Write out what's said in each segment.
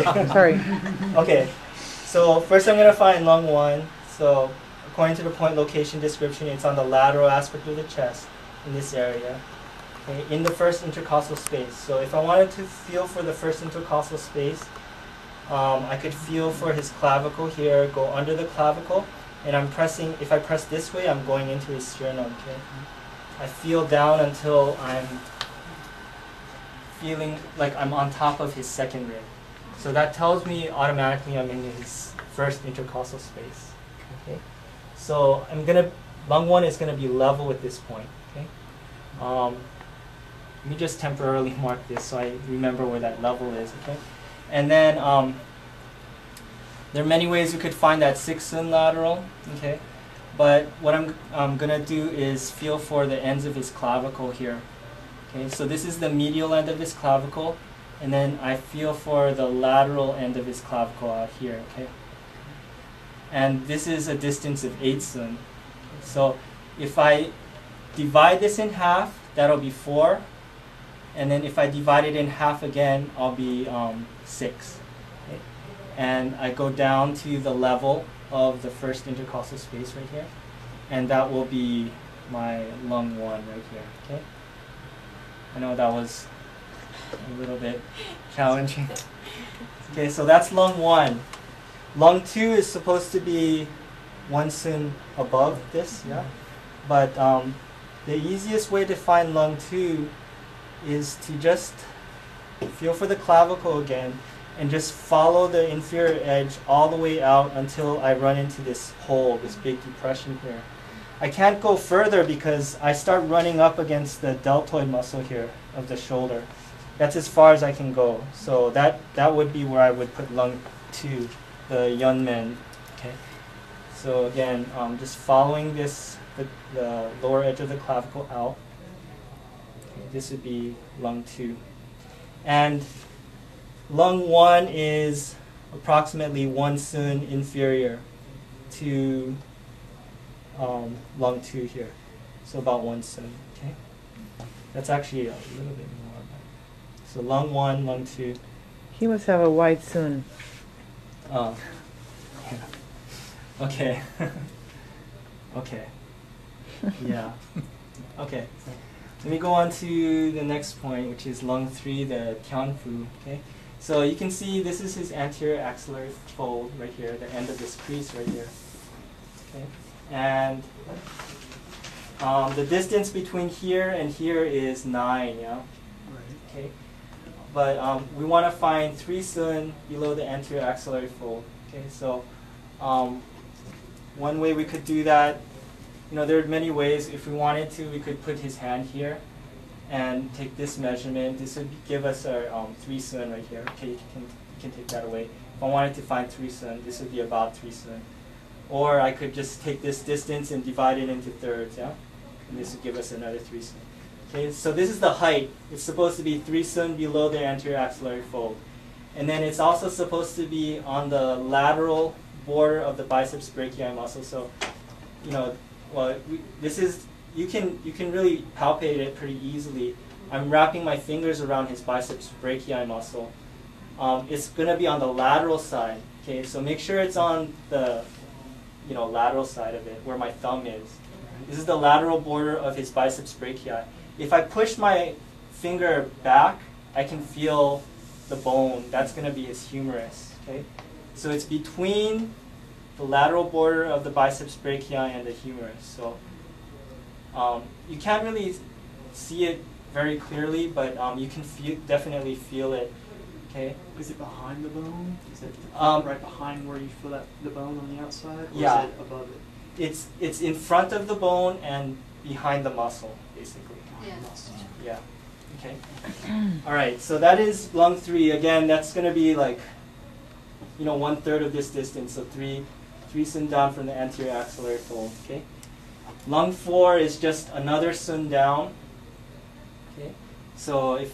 Sorry. Okay, so first I'm going to find lung 1. So according to the point location description, it's on the lateral aspect of the chest in this area, okay, in the first intercostal space. So if I wanted to feel for the first intercostal space, I could feel for his clavicle here, go under the clavicle, and I'm pressing, if I press this way, I'm going into his sternum, okay? I feel down until I'm feeling like I'm on top of his second rib. So that tells me automatically I'm in his first intercostal space. Okay. So lung 1 is gonna be level with this point. Okay. Let me just temporarily mark this so I remember where that level is. Okay. And then there are many ways you could find that 6th sun lateral. Okay. But what I'm gonna do is feel for the ends of his clavicle here. Okay. So this is the medial end of his clavicle. And then I feel for the lateral end of his clavicle out here, okay? And this is a distance of 8 sun. So if I divide this in half, that'll be 4. And then if I divide it in half again, I'll be 6. Okay? And I go down to the level of the first intercostal space right here. And that will be my lung 1 right here, okay? I know that was a little bit challenging. Okay, so that's lung 1. Lung 2 is supposed to be 1 sun above this, yeah? But the easiest way to find lung 2 is to just feel for the clavicle again and just follow the inferior edge all the way out until I run into this hole, this big depression here. I can't go further because I start running up against the deltoid muscle here of the shoulder. That's as far as I can go. So that would be where I would put lung 2, the Yunmen. Okay. So again, just following this, the lower edge of the clavicle out. Okay, this would be lung 2. And lung 1 is approximately 1 sun inferior to lung 2 here. So about 1 sun. Okay. That's actually a little bit more. So lung 1, lung 2. He must have a wide sun. Oh. Yeah. Okay. Okay. Yeah. Okay. Let me go on to the next point, which is lung 3, the Tianfu. Okay. So you can see this is his anterior axillary fold right here, the end of this crease right here. Okay. And the distance between here and here is 9. Yeah. Okay. But we want to find 3 sun below the anterior axillary fold. Okay, so one way we could do that, there are many ways. If we wanted to, we could put his hand here and take this measurement. This would give us our 3 sun right here. Okay, you can take that away. If I wanted to find 3 sun, this would be about 3 sun. Or I could just take this distance and divide it into thirds, yeah? And this would give us another 3 sun. Okay, so this is the height. It's supposed to be 3 sun below the anterior axillary fold. And then it's also supposed to be on the lateral border of the biceps brachii muscle. So, this is, you can really palpate it pretty easily. I'm wrapping my fingers around his biceps brachii muscle. It's going to be on the lateral side. Okay, so make sure it's on the lateral side of it, where my thumb is. This is the lateral border of his biceps brachii. If I push my finger back, I can feel the bone. That's going to be his humerus. Okay? So it's between the lateral border of the biceps brachii and the humerus. So you can't really see it very clearly, but you can definitely feel it. Okay? Is it behind the bone? Is it right behind where you feel the bone on the outside? Or yeah. Is it above it? It's in front of the bone and behind the muscle, basically. Yeah. Yeah. Okay. All right. So that is lung 3. Again, that's going to be like, 1/3 of this distance. So 3 sun down from the anterior axillary fold. Okay. Lung 4 is just another sun down. Okay. So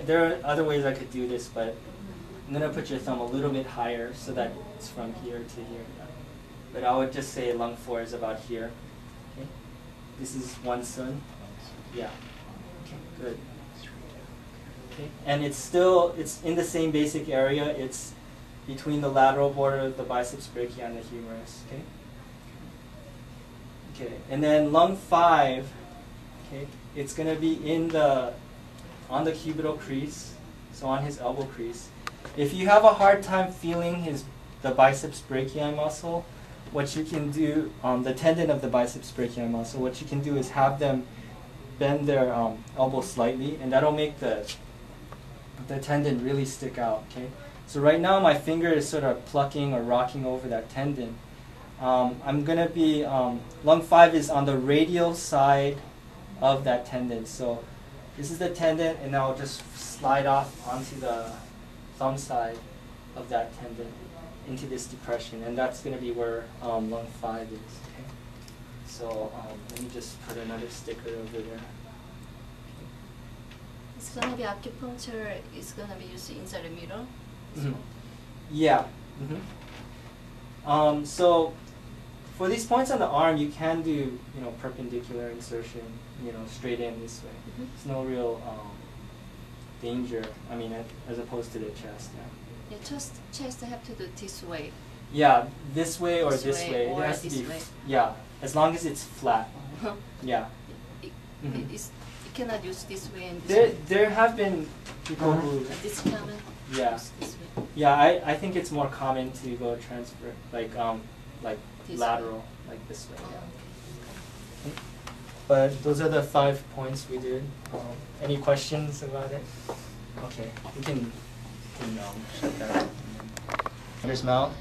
there are other ways I could do this, but I'm going to put your thumb a little bit higher so that it's from here to here. But I would just say lung 4 is about here. Okay. This is 1 sun. Yeah. Okay, good. Okay, and it's in the same basic area. It's between the lateral border of the biceps brachii and the humerus. Okay. Okay, and then lung 5. Okay, it's gonna be on the cubital crease, so on his elbow crease. If you have a hard time feeling the biceps brachii muscle, what you can do, the tendon of the biceps brachii muscle, what you can do is have them bend their elbow slightly, and that'll make the tendon really stick out. Okay, so right now my finger is sort of plucking or rocking over that tendon. I'm gonna be lung 5 is on the radial side of that tendon. So this is the tendon, and I'll just slide off onto the thumb side of that tendon into this depression, and that's going to be where lung 5 is. Okay? So let me just put another sticker over there. It's going to be acupuncture. It's going to be used inside the middle. Mm-hmm. Yeah. Mm-hmm. So for these points on the arm, you can do perpendicular insertion, straight in this way. Mm-hmm. It's no real danger. I mean, as opposed to the chest. Yeah. Yeah, chest have to do this way. Yeah, this way or this way. Or It has to this be. way. Yeah, as long as it's flat. Yeah. You cannot use this way and this There, way. there have been people who. This common. Yeah. Use this way. Yeah, I think it's more common to go transfer like This lateral, like this way. Oh, Yeah. But those are the 5 points we did. Any questions about it? Okay, we can shut that. There's Mel.